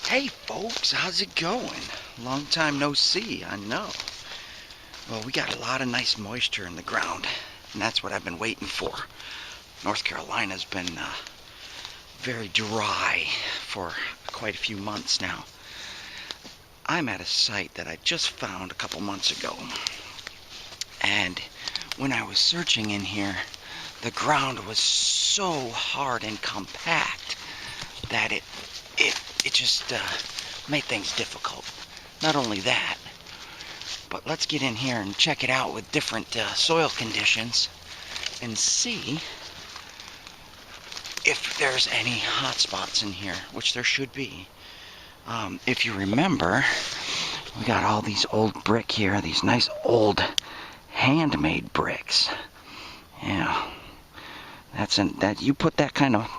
Hey folks, how's it going? Long time no see, I know. Well, we got a lot of nice moisture in the ground, and that's what I've been waiting for. North Carolina's been very dry for quite a few months now. I'm at a site that I just found a couple months ago, and when I was searching in here, the ground was so hard and compact that it just made things difficult. Not only that, but let's get in here and check it out with different soil conditions and see if there's any hot spots in here, which there should be. If you remember, we got all these old brick here, these nice old handmade bricks. Yeah, that you put that kind of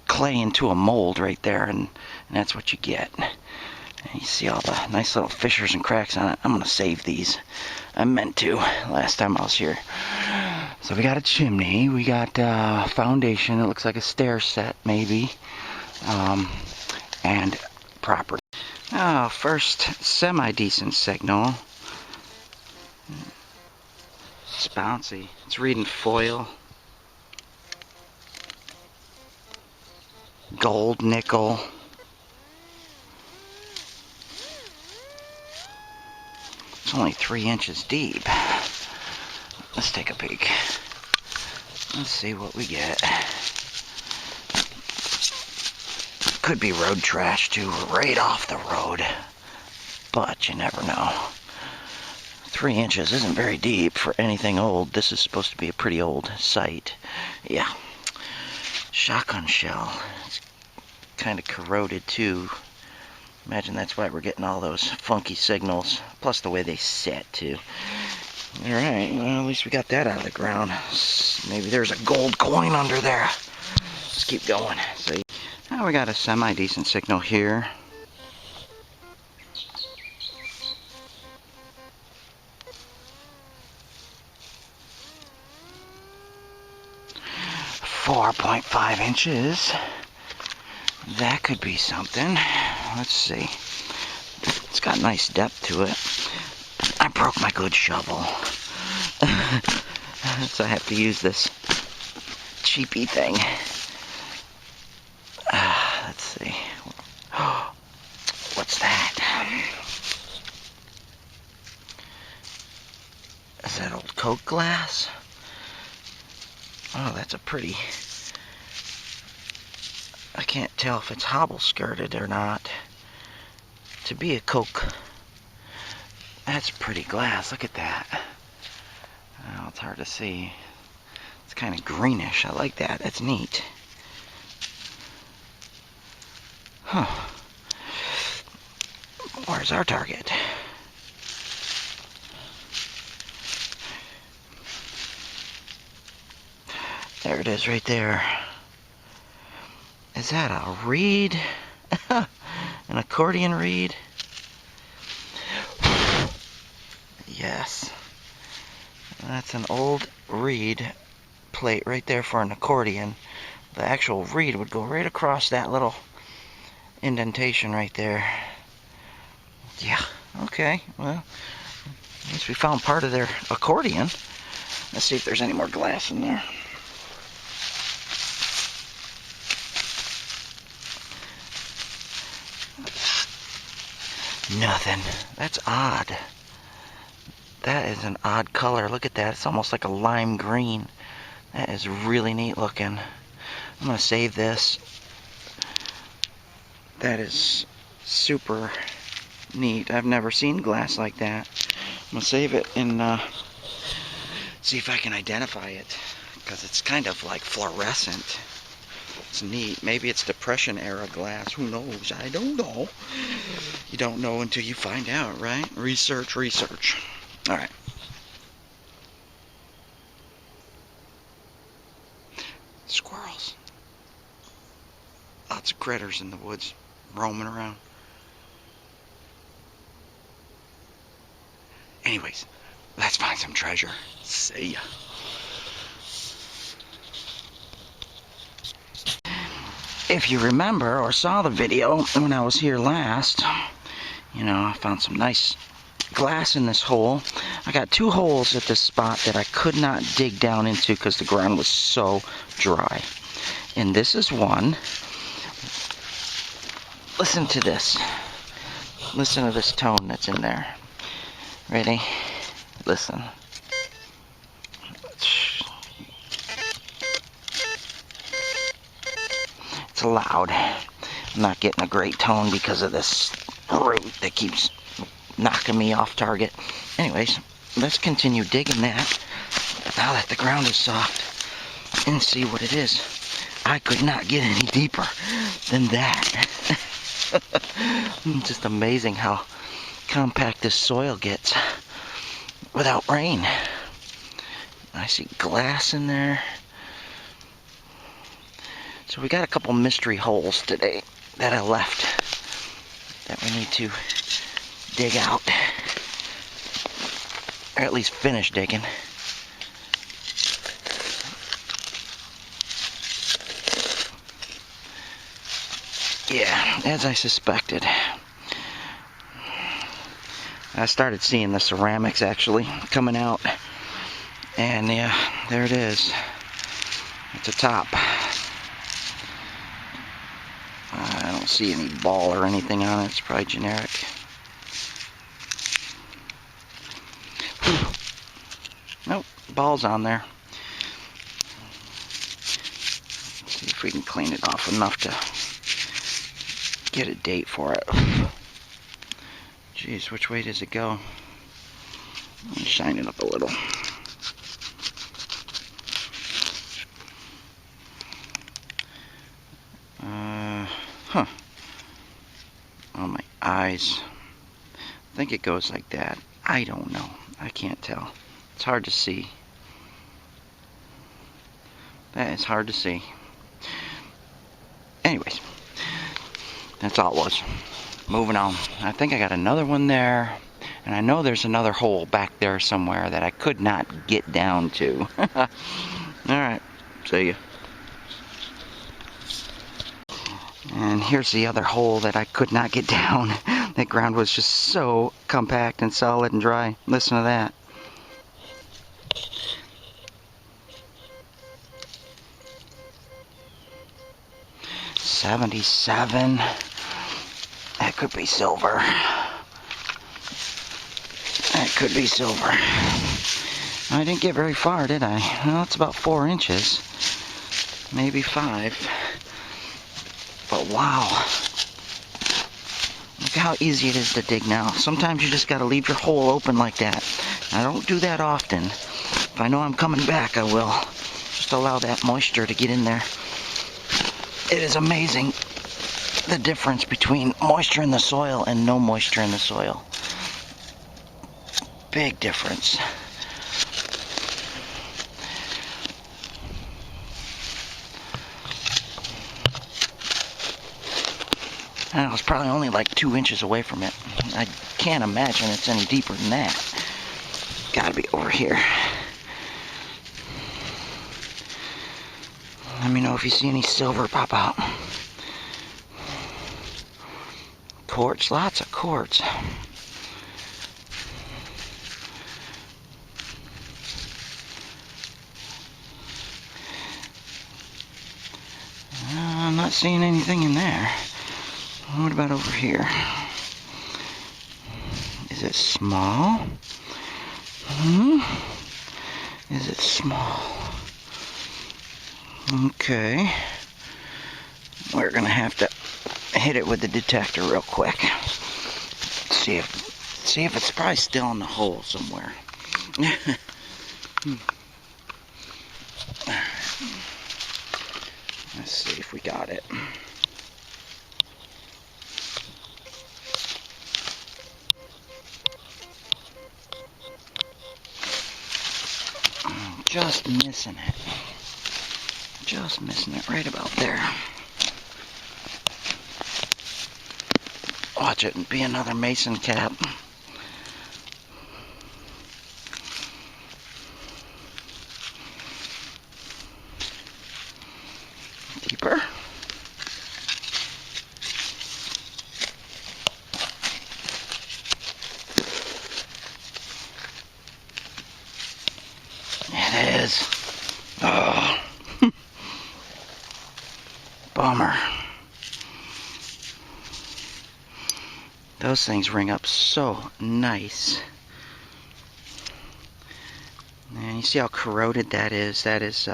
clay into a mold right there, and that's what you get. And you see all the nice little fissures and cracks on it. I'm gonna save these. I meant to last time I was here. So we got a chimney, we got foundation. It looks like a stair set maybe, and property. First semi-decent signal. It's bouncy. It's reading foil. Gold, nickel. It's only 3 inches deep. Let's take a peek. Let's see what we get. Could be road trash too, right off the road. But you never know. 3 inches isn't very deep for anything old. This is supposed to be a pretty old site. Yeah. Shotgun shell. It's kind of corroded too. Imagine that's why we're getting all those funky signals. Plus the way they set too. Alright, well at least we got that out of the ground. Maybe there's a gold coin under there. Let's keep going. See? Now we got a semi-decent signal here. .5 inches. That could be something. Let's see. It's got nice depth to it. I broke my good shovel. So I have to use this cheapy thing. Let's see. What's that? Is that old Coke glass? Oh, that's a pretty... I can't tell if it's hobble skirted or not. To be a Coke, that's pretty glass. Look at that. Oh, it's hard to see. It's kind of greenish. I like that. That's neat. Huh. Where's our target? There it is right there. Is that a reed? An accordion reed? Yes. That's an old reed plate right there for an accordion. The actual reed would go right across that little indentation right there. Yeah, okay. Well, at least we found part of their accordion. Let's see if there's any more glass in there. Nothing. That's odd. That is an odd color. Look at that. It's almost like a lime green. That is really neat looking. I'm going to save this. That is super neat. I've never seen glass like that. I'm going to save it and see if I can identify it. Because it's kind of like fluorescent. It's neat. Maybe it's Depression era glass. Who knows? I don't know. You don't know until you find out, right? Research, research. Alright. Squirrels. Lots of critters in the woods roaming around. Anyways, let's find some treasure. See ya. if you remember or saw the video when I was here last, you know, I found some nice glass in this hole. I got 2 holes at this spot that I could not dig down into because the ground was so dry. And this is one. Listen to this. Listen to this tone that's in there. Ready? Listen. It's loud. I'm not getting a great tone because of this root that keeps knocking me off target. Anyways, let's continue digging that now that the ground is soft and see what it is. I could not get any deeper than that. Just amazing how compact this soil gets without rain. I see glass in there. So we got a couple mystery holes today that I left that we need to dig out, or at least finish digging. Yeah, as I suspected. I started seeing the ceramics actually coming out, and yeah, there it is. It's a top. I don't see any ball or anything on it. It's probably generic. Nope, ball's on there. Let's see if we can clean it off enough to get a date for it. Jeez, which way does it go? Let me shine it up a little. Huh. Oh, my eyes. I think it goes like that. I don't know. I can't tell. It's hard to see. That is hard to see. Anyways, that's all it was. Moving on. I think I got another one there. And I know there's another hole back there somewhere that I could not get down to. Alright. See ya. And here's the other hole that I could not get down. That ground was just so compact and solid and dry. Listen to that. $77. That could be silver. That could be silver. I didn't get very far, did I? Well, it's about 4 inches. Maybe 5. But wow. Look how easy it is to dig now. Sometimes you just gotta leave your hole open like that. I don't do that often. If I know I'm coming back, I will. Just allow that moisture to get in there. It is amazing the difference between moisture in the soil and no moisture in the soil. Big difference. And I was probably only like 2 inches away from it. I can't imagine it's any deeper than that. Gotta be over here. Let me know if you see any silver pop out. Quartz, lots of quartz. I'm not seeing anything in there. What about over here? Is it small? Is it small? Okay. We're gonna have to hit it with the detector real quick. See if it's probably still in the hole somewhere. Let's see if we got it. Just missing it. Just missing it right about there. Watch it be another mason cap. Deeper. Those things ring up so nice. And you see how corroded that is? That is,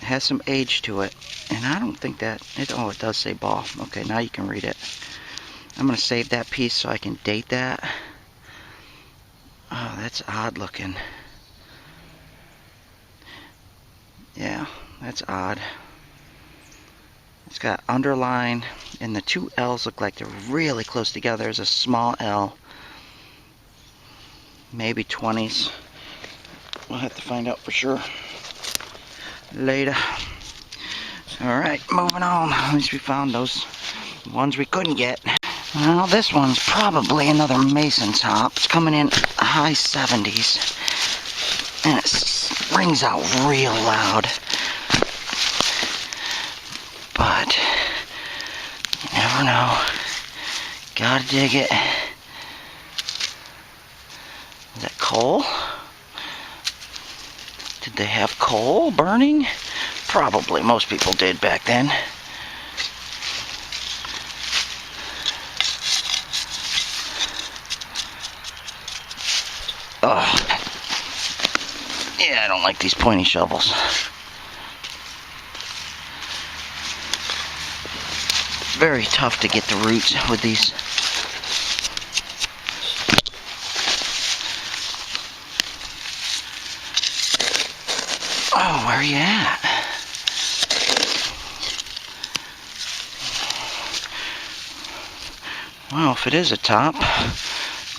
has some age to it. And I don't think that, oh, it does say ball. Okay, now you can read it. I'm going to save that piece so I can date that. Oh, that's odd looking. Yeah, that's odd. It's got underline, and the two L's look like they're really close together. There's a small L. Maybe 20s. We'll have to find out for sure later. Alright, moving on. At least we found those ones we couldn't get. Well, this one's probably another mason top. It's coming in high 70s. And it rings out real loud. But you never know. Gotta dig it. Is that coal? Did they have coal burning? Probably. Most people did back then. Oh. Yeah, I don't like these pointy shovels. Very tough to get the roots with these. Oh, where are you at? Well, if it is a top,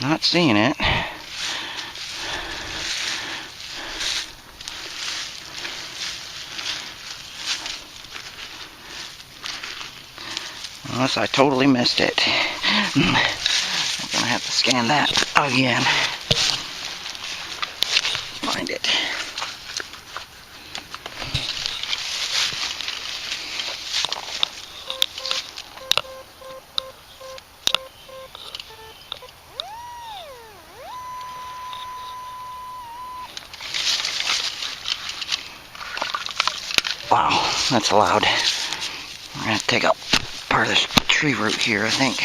not seeing it. Unless I totally missed it. I'm gonna have to scan that again. Find it. Wow, that's loud. We're gonna take out part of this tree root here, I think.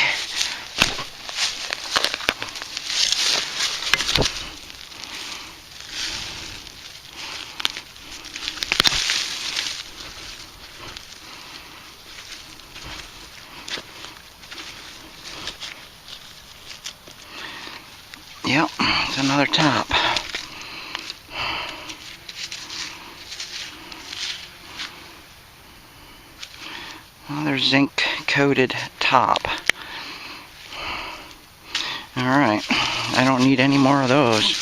Yep, it's another top. Another zinc coated top. Alright, I don't need any more of those.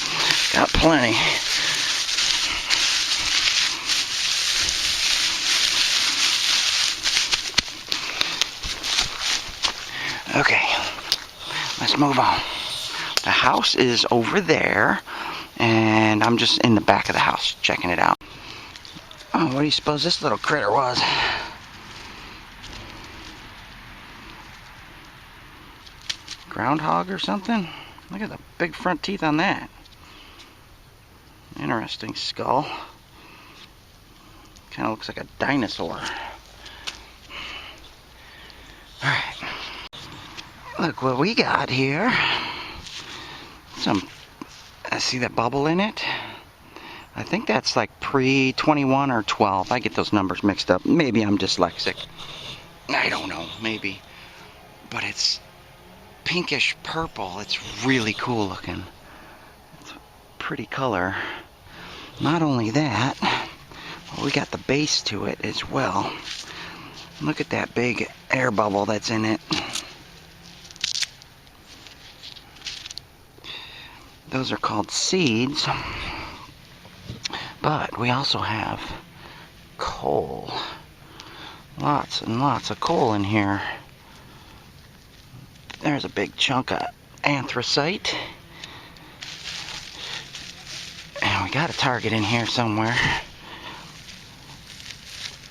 Got plenty. Okay, let's move on. The house is over there, and I'm just in the back of the house checking it out. Oh, what do you suppose this little critter was? Groundhog or something? Look at the big front teeth on that. Interesting skull. Kind of looks like a dinosaur. Alright. Look what we got here. I see that bubble in it. I think that's like pre-21 or 12. I get those numbers mixed up. Maybe I'm dyslexic. I don't know. Maybe. But it's pinkish purple. It's really cool looking. It's a pretty color. Not only that, well, we got the base to it as well. Look at that big air bubble that's in it. Those are called seeds. But we also have coal. Lots and lots of coal in here. There's a big chunk of anthracite. And we got a target in here somewhere.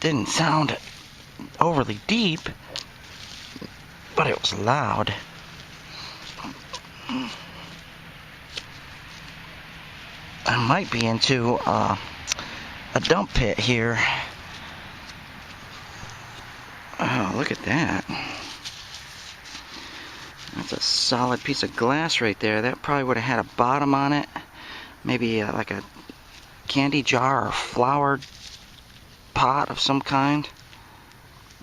Didn't sound overly deep, but it was loud. I might be into a dump pit here. Oh, look at that. That's a solid piece of glass right there. That probably would have had a bottom on it. Maybe like a candy jar or flower pot of some kind.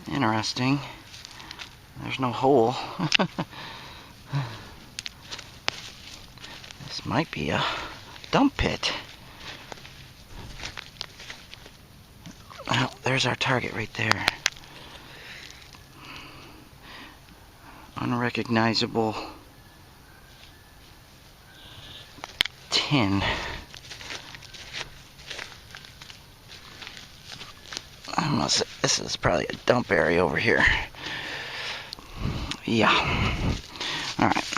Interesting. There's no hole. This might be a dump pit. Oh, there's our target right there. Unrecognizable tin. This is probably a dump area over here. Yeah. Alright.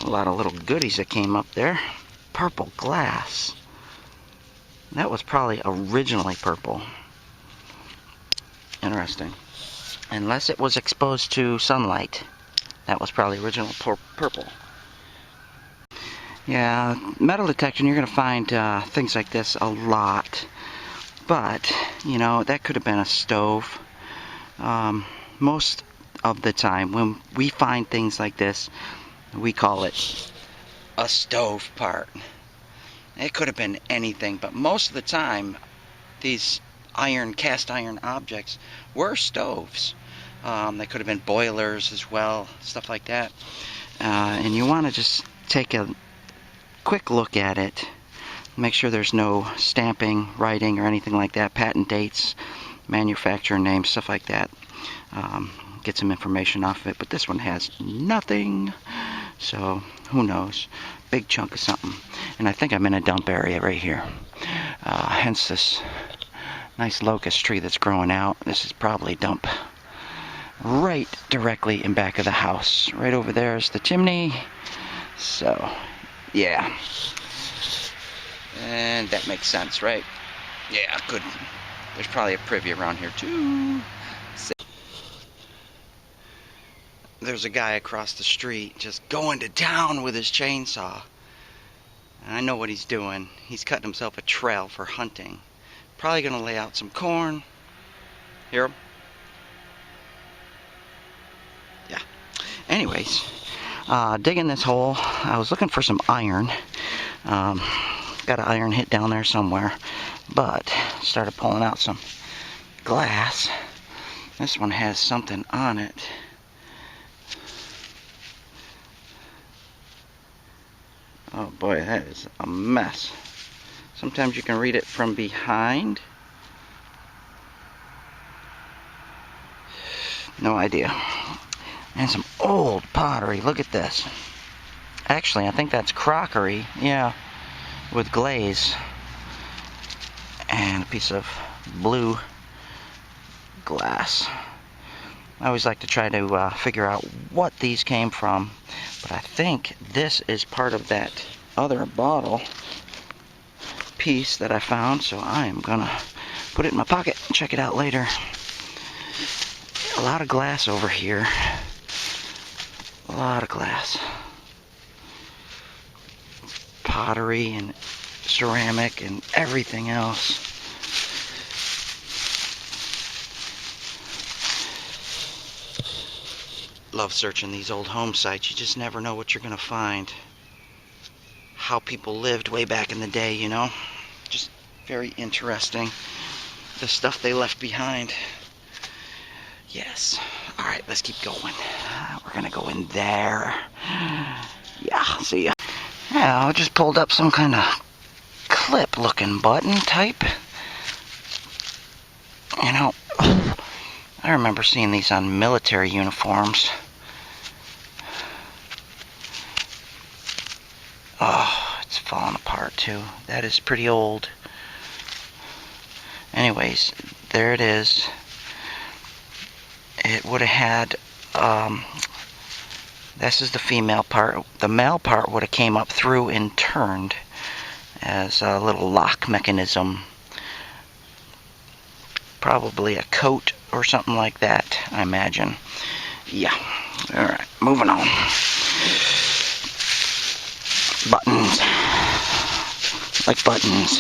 A lot of little goodies that came up there. Purple glass. That was probably originally purple. Interesting. Unless it was exposed to sunlight. That was probably original purple. Yeah, metal detection, you're going to find things like this a lot. But, you know, that could have been a stove. Most of the time, when we find things like this, we call it a stove part. It could have been anything, but most of the time, these cast iron objects were stoves. They could have been boilers as well, stuff like that. And you want to just take a quick look at it. Make sure there's no stamping, writing, or anything like that. Patent dates, manufacturer names, stuff like that. Get some information off of it. But this one has nothing. So, who knows? Big chunk of something. And I think I'm in a dump area right here. Hence this nice locust tree that's growing out. This is probably dump. Right directly in back of the house. Right over there is the chimney. So, yeah. And that makes sense, right? Yeah, good. There's probably a privy around here too. There's a guy across the street just going to town with his chainsaw. And I know what he's doing. He's cutting himself a trail for hunting. Probably gonna lay out some corn. Hear him? Yeah. Anyways, digging this hole, I was looking for some iron. Got an iron hit down there somewhere, but started pulling out some glass. This one has something on it. Oh boy, that is a mess. Sometimes you can read it from behind. No idea. And some old pottery. Look at this. Actually, I think that's crockery. Yeah. With glaze. And a piece of blue glass. I always like to try to figure out what these came from. But I think this is part of that other bottle piece that I found. So I am going to put it in my pocket and check it out later. A lot of glass over here. A lot of glass. Pottery and ceramic and everything else. Love searching these old home sites. You just never know what you're going to find. How people lived way back in the day, you know. Just very interesting. The stuff they left behind. Yes. Alright, let's keep going. We're going to go in there. Yeah, see ya. Yeah, I just pulled up some kind of clip looking button type. You know, I remember seeing these on military uniforms. Oh, it's falling apart too. That is pretty old. Anyways, there it is. It would have had, this is the female part. The male part would have came up through and turned as a little lock mechanism. Probably a coat or something like that, I imagine. Yeah. Alright, moving on. Buttons. Like buttons.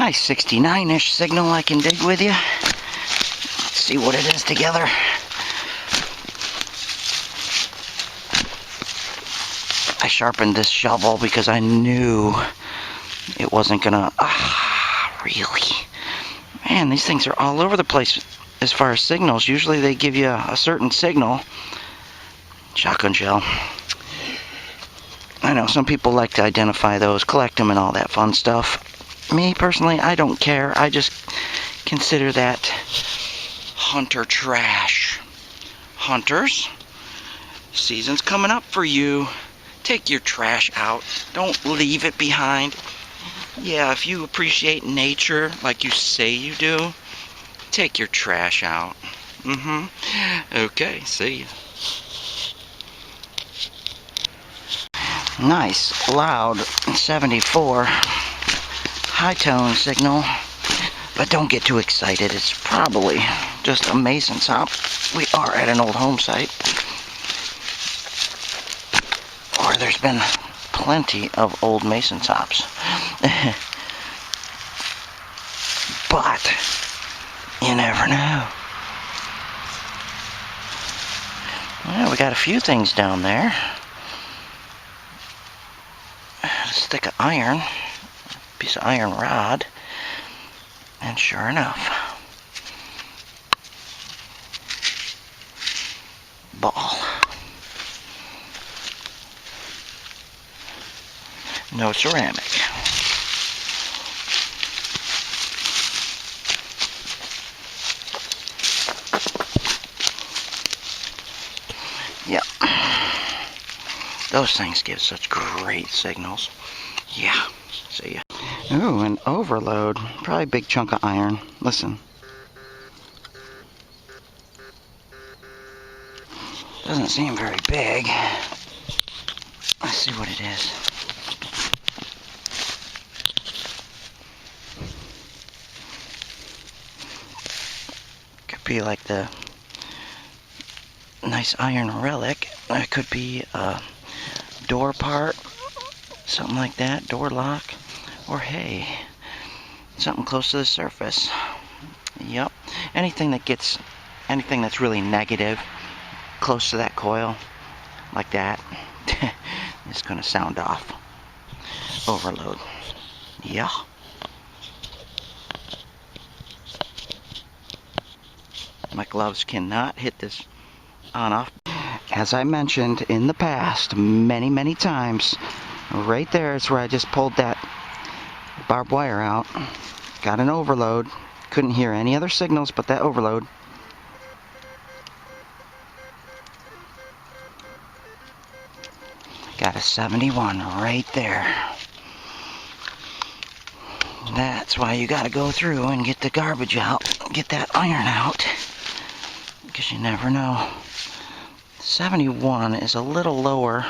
Nice 69-ish signal I can dig with you. Let's see what it is together. I sharpened this shovel because I knew it wasn't gonna... really? Man, these things are all over the place as far as signals. Usually they give you a certain signal. Shotgun shell. I know some people like to identify those, collect them and all that fun stuff. Me, personally, I don't care. I just consider that hunter trash. Hunters, season's coming up for you. Take your trash out. Don't leave it behind. Yeah, if you appreciate nature like you say you do, take your trash out. Okay, see ya. Nice, loud 74 high tone signal, but don't get too excited. It's probably just a mason's hop. We are at an old home site, or there's been plenty of old mason's hops. But you never know. Well, we got a few things down there. A stick of iron, a piece of iron rod, and sure enough, ball. No ceramic. Yep. Those things give such great signals. Yeah. See ya. Ooh, an overload. Probably a big chunk of iron. Listen. Doesn't seem very big. Let's see what it is. Could be like the nice iron relic. It could be a door part, something like that, door lock, or hey, something close to the surface. Yep. Anything that's really negative close to that coil, like that, is gonna sound off. Overload. Yeah. My gloves cannot hit this on-off. As I mentioned in the past, many times, right there is where I just pulled that barbed wire out. Got an overload. Couldn't hear any other signals but that overload. Got a 71 right there. That's why you gotta go through and get the garbage out, get that iron out, because you never know. 71 is a little lower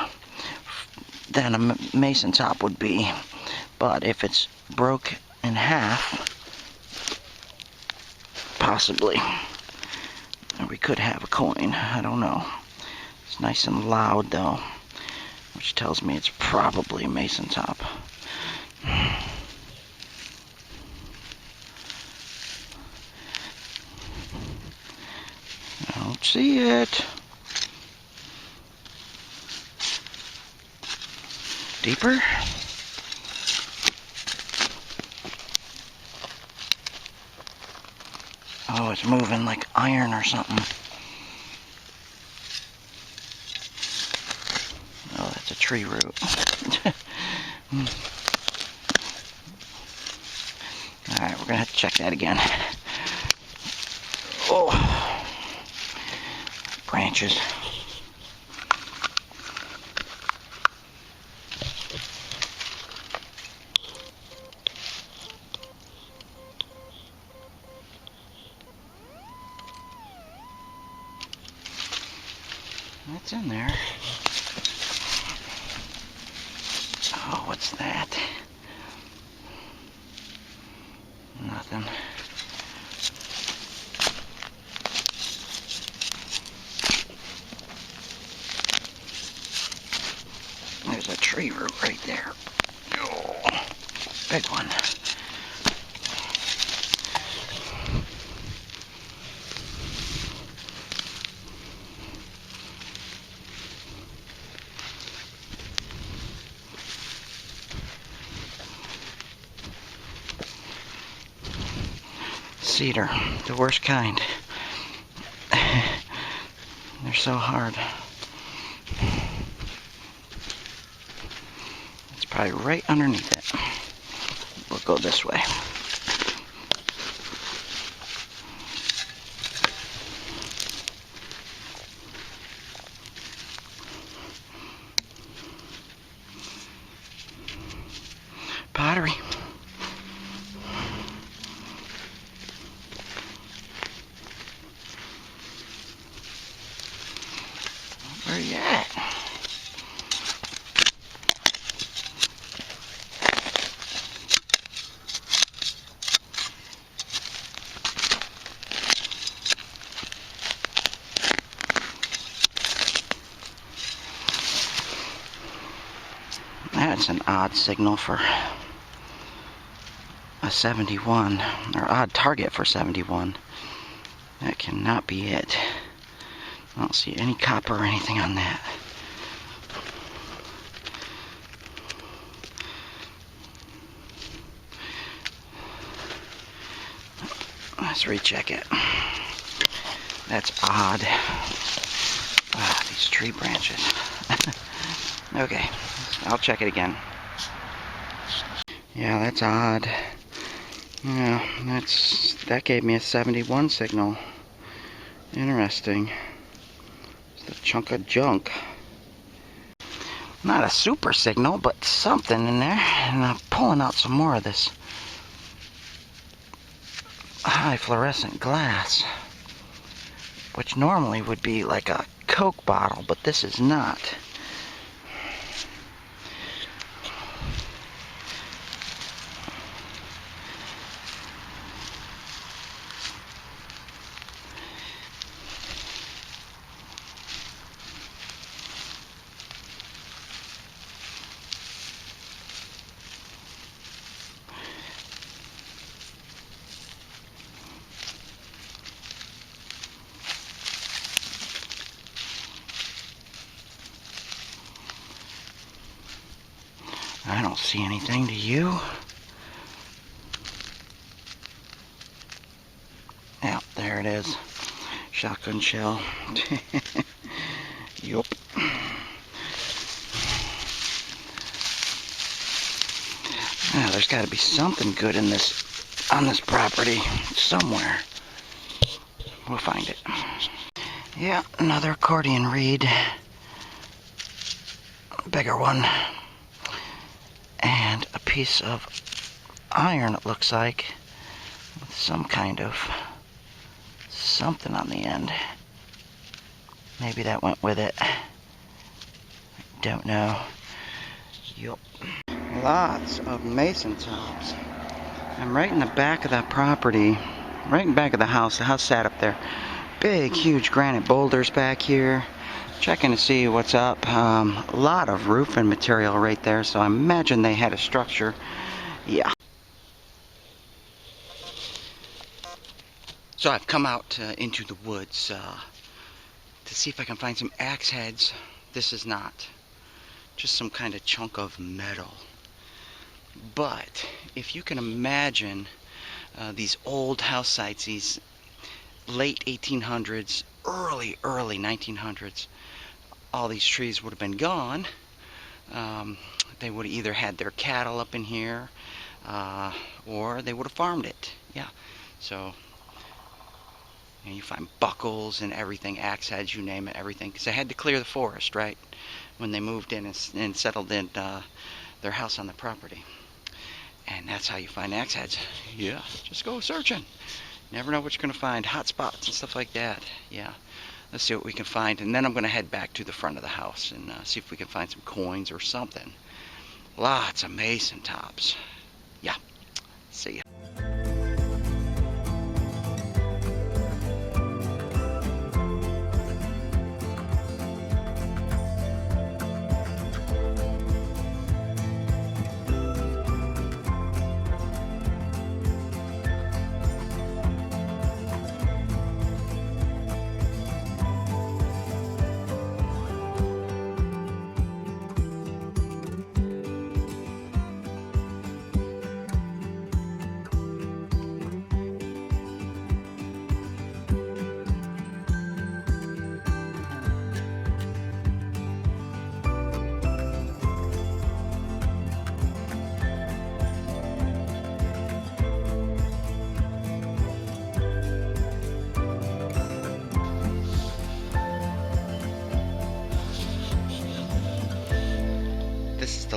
than a mason top would be, but if it's broke in half, possibly. Or we could have a coin, I don't know. It's nice and loud though, which tells me it's probably a mason top. I don't see it. Deeper? Oh, it's moving like iron or something. Oh, that's a tree root. Alright, we're gonna have to check that again. Oh, branches. What's in there? Oh, what's that? Nothing. There's a tree root right there. Oh, big one. cedar, the worst kind. They're so hard. It's probably right underneath it. We'll go this way. Pottery. Where you at? That's an odd signal for a 71, or odd target for 71. That cannot be it. I don't see any copper or anything on that. Let's recheck it. That's odd. Ah, these tree branches. Okay, I'll check it again. Yeah, that's odd. Yeah, that gave me a 71 signal. Interesting. It's a chunk of junk. Not a super signal, but something in there. And I'm pulling out some more of this high fluorescent glass, which normally would be like a Coke bottle, but this is not. I don't see anything, do you? Yeah, there it is. Shotgun shell. Yup. Now, there's got to be something good in this, on this property somewhere. We'll find it. Yeah, another accordion reed. Bigger one. And a piece of iron, it looks like, with some kind of something on the end. Maybe that went with it. Don't know. Yup. Lots of mason tops. I'm right in the back of that property, right in the back of the house. The house sat up there. Big, huge granite boulders back here. Checking to see what's up. A lot of roofing material right there, so I imagine they had a structure. Yeah. So I've come out into the woods to see if I can find some axe heads. This is not. Just some kind of chunk of metal. But if you can imagine these old house sites, these late 1800s, early 1900s, all these trees would have been gone. They would have either had their cattle up in here, or they would have farmed it. Yeah. So you find buckles and everything, axe heads, you name it, everything, because they had to clear the forest, right, when they moved in and settled in their house on the property. And that's how you find axe heads. Yeah, just go searching. Never know what you're going to find. Hot spots and stuff like that. Yeah. Let's see what we can find. And then I'm going to head back to the front of the house and see if we can find some coins or something. Lots of mason tops. Yeah. See ya.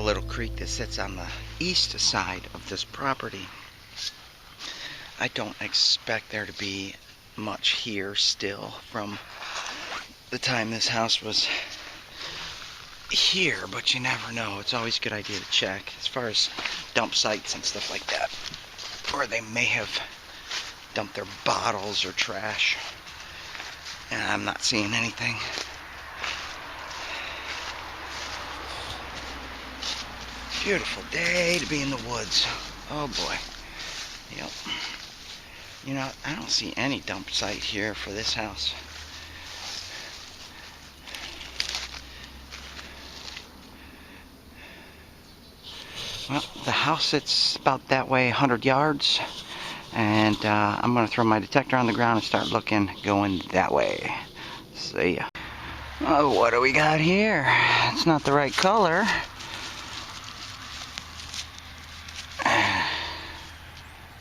little creek that sits on the east side of this property. I don't expect there to be much here still from the time this house was here, but you never know. It's always a good idea to check as far as dump sites and stuff like that, or they may have dumped their bottles or trash, and I'm not seeing anything. Beautiful day to be in the woods. Oh boy. Yep. You know, I don't see any dump site here for this house. Well, the house sits about that way, 100 yards, and I'm going to throw my detector on the ground and start looking, going that way. See ya. Oh, what do we got here? It's not the right color.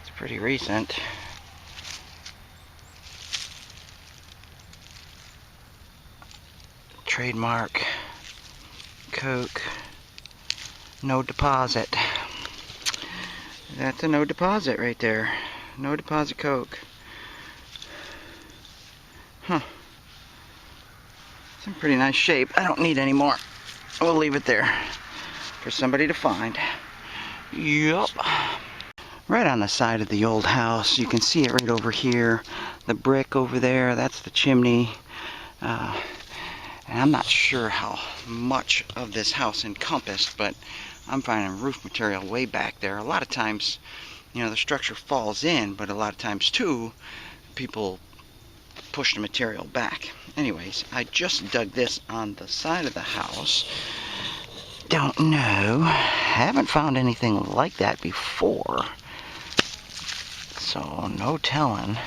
It's pretty recent. Trademark Coke. No deposit. That's a no deposit right there. No deposit Coke. Huh. It's in pretty nice shape. I don't need any more. We'll leave it there for somebody to find. Yup. Right on the side of the old house. You can see it right over here. The brick over there, that's the chimney. And I'm not sure how much of this house encompassed, but I'm finding roof material way back there. A lot of times, you know, the structure falls in, but a lot of times too, people push the material back. Anyways, I just dug this on the side of the house. Don't know. Haven't found anything like that before. So, no telling.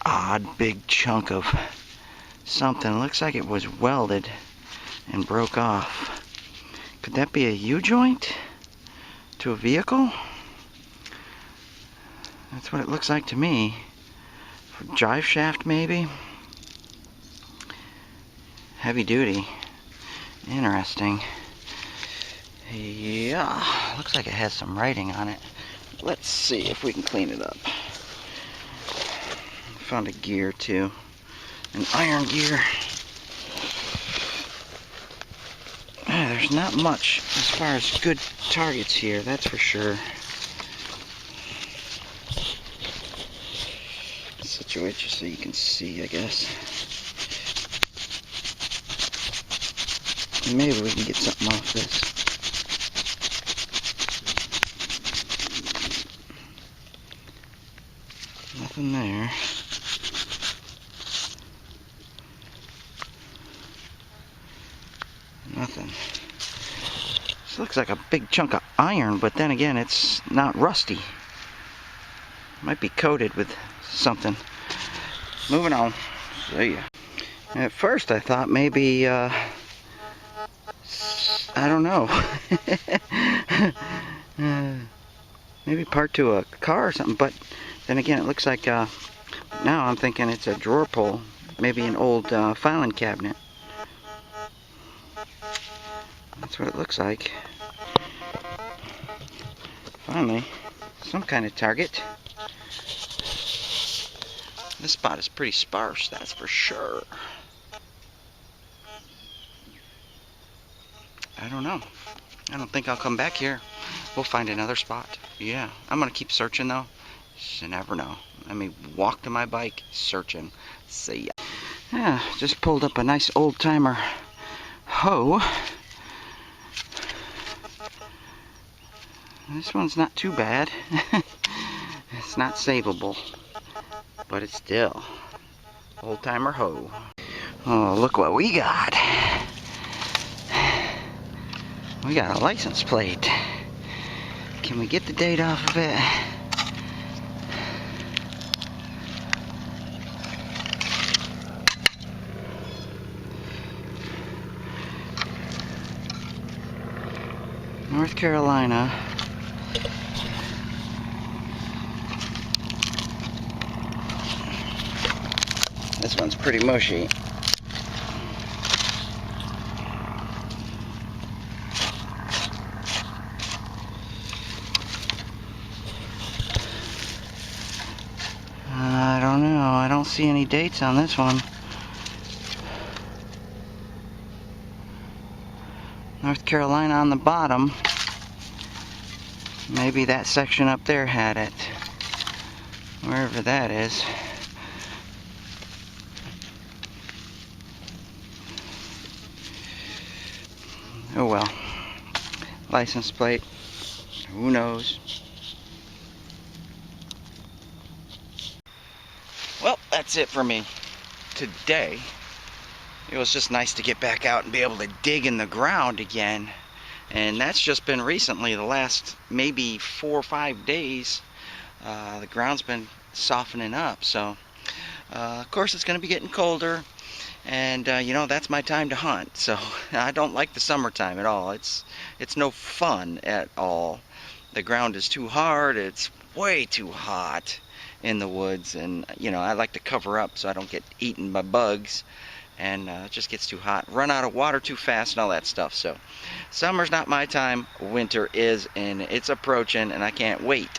Odd big chunk of something. Looks like it was welded and broke off. Could that be a U-joint to a vehicle? That's what it looks like to me. Drive shaft maybe? Heavy duty. Interesting. Yeah, looks like it has some writing on it. Let's see if we can clean it up. Found a gear too, an iron gear. There's not much as far as good targets here, that's for sure. Situate you so you can see, I guess. Maybe we can get something off this. Nothing there. Nothing. This looks like a big chunk of iron, but then again, it's not rusty. Might be coated with something. Moving on. See ya. At first, I thought maybe, I don't know. Maybe part to a car or something, but then again, it looks like, now I'm thinking it's a drawer pull. Maybe an old filing cabinet. That's what it looks like. Finally, some kind of target. This spot is pretty sparse, that's for sure. I don't know. I don't think I'll come back here. We'll find another spot. Yeah, I'm gonna keep searching though. You never know. Let me walk to my bike, searching. See ya. Yeah, just pulled up a nice old-timer hoe. This one's not too bad. It's not savable, but it's still old-timer hoe. Oh, look what we got. We got a license plate. Can we get the date off of it? North Carolina. This one's pretty mushy. see any dates on this one. North Carolina on the bottom. Maybe that section up there had it. Wherever that is. Oh well. License plate. Who knows? Well, that's it for me today. It was just nice to get back out and be able to dig in the ground again. And that's just been recently, the last maybe 4 or 5 days. The ground's been softening up. So, of course, it's going to be getting colder. And, you know, that's my time to hunt. So, I don't like the summertime at all. It's no fun at all. The ground is too hard. It's way too hot in the woods. And, you know, I like to cover up so I don't get eaten by bugs. And it just gets too hot. Run out of water too fast and all that stuff. So, summer's not my time. Winter is, and it's approaching, and I can't wait.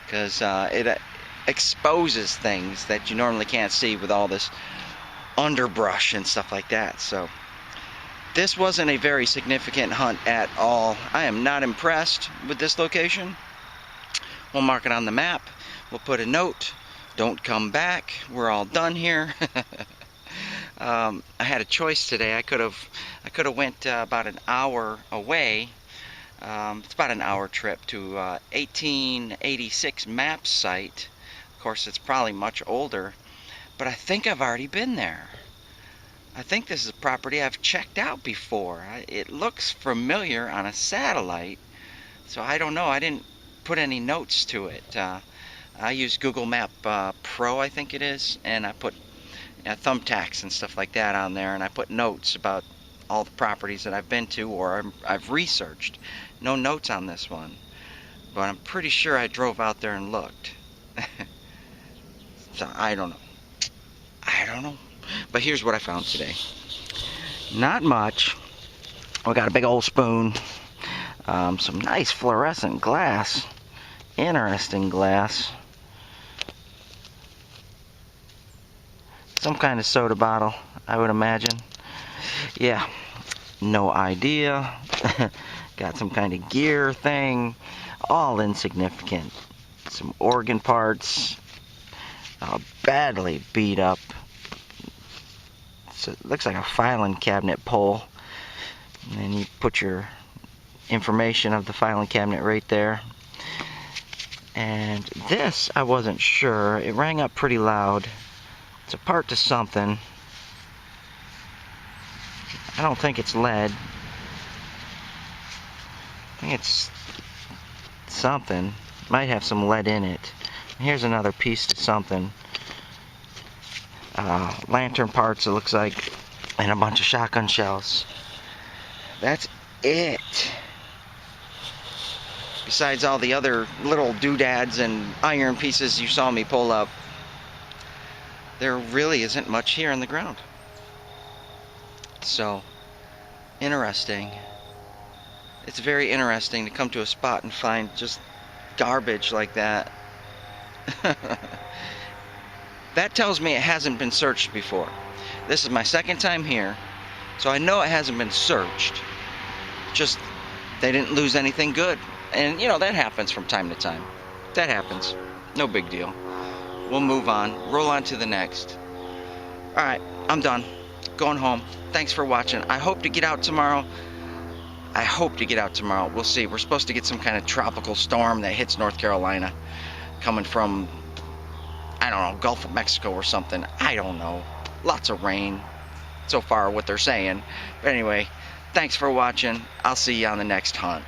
Because it exposes things that you normally can't see with all this underbrush and stuff like that. So this wasn't a very significant hunt at all. I am not impressed with this location. We'll mark it on the map. We'll put a note, don't come back, we're all done here. I had a choice today. I could have went about an hour away. It's about an hour trip to 1886 map site. Of course, it's probably much older, but I think I've already been there. I think this is a property I've checked out before. It looks familiar on a satellite, so I don't know. I didn't put any notes to it. I use Google Map Pro, I think it is, and I put thumbtacks and stuff like that on there, and I put notes about all the properties that I've been to or I've researched. No notes on this one, but I'm pretty sure I drove out there and looked. So I don't know. But here's what I found today. Not much. We got a big old spoon, some nice fluorescent glass, interesting glass, some kind of soda bottle, I would imagine. Yeah, no idea. Got some kind of gear thing, all insignificant. Some organ parts, badly beat up. So it looks like a filing cabinet pole. And then you put your information of the filing cabinet right there. And this, I wasn't sure. It rang up pretty loud. It's a part to something. I don't think it's lead. I think it's something. Might have some lead in it. Here's another piece to something. Lantern parts, it looks like, and a bunch of shotgun shells. That's it. Besides all the other little doodads and iron pieces you saw me pull up, there really isn't much here in the ground. So, interesting. It's very interesting to come to a spot and find just garbage like that. That tells me it hasn't been searched before. This is my second time here, so I know it hasn't been searched. Just, they didn't lose anything good. And, you know, that happens from time to time. That happens. No big deal. We'll move on. Roll on to the next. Alright, I'm done. Going home. Thanks for watching. I hope to get out tomorrow. We'll see. We're supposed to get some kind of tropical storm that hits North Carolina. Coming from, I don't know, Gulf of Mexico or something. I don't know. Lots of rain. So far, what they're saying. But anyway, thanks for watching. I'll see you on the next hunt.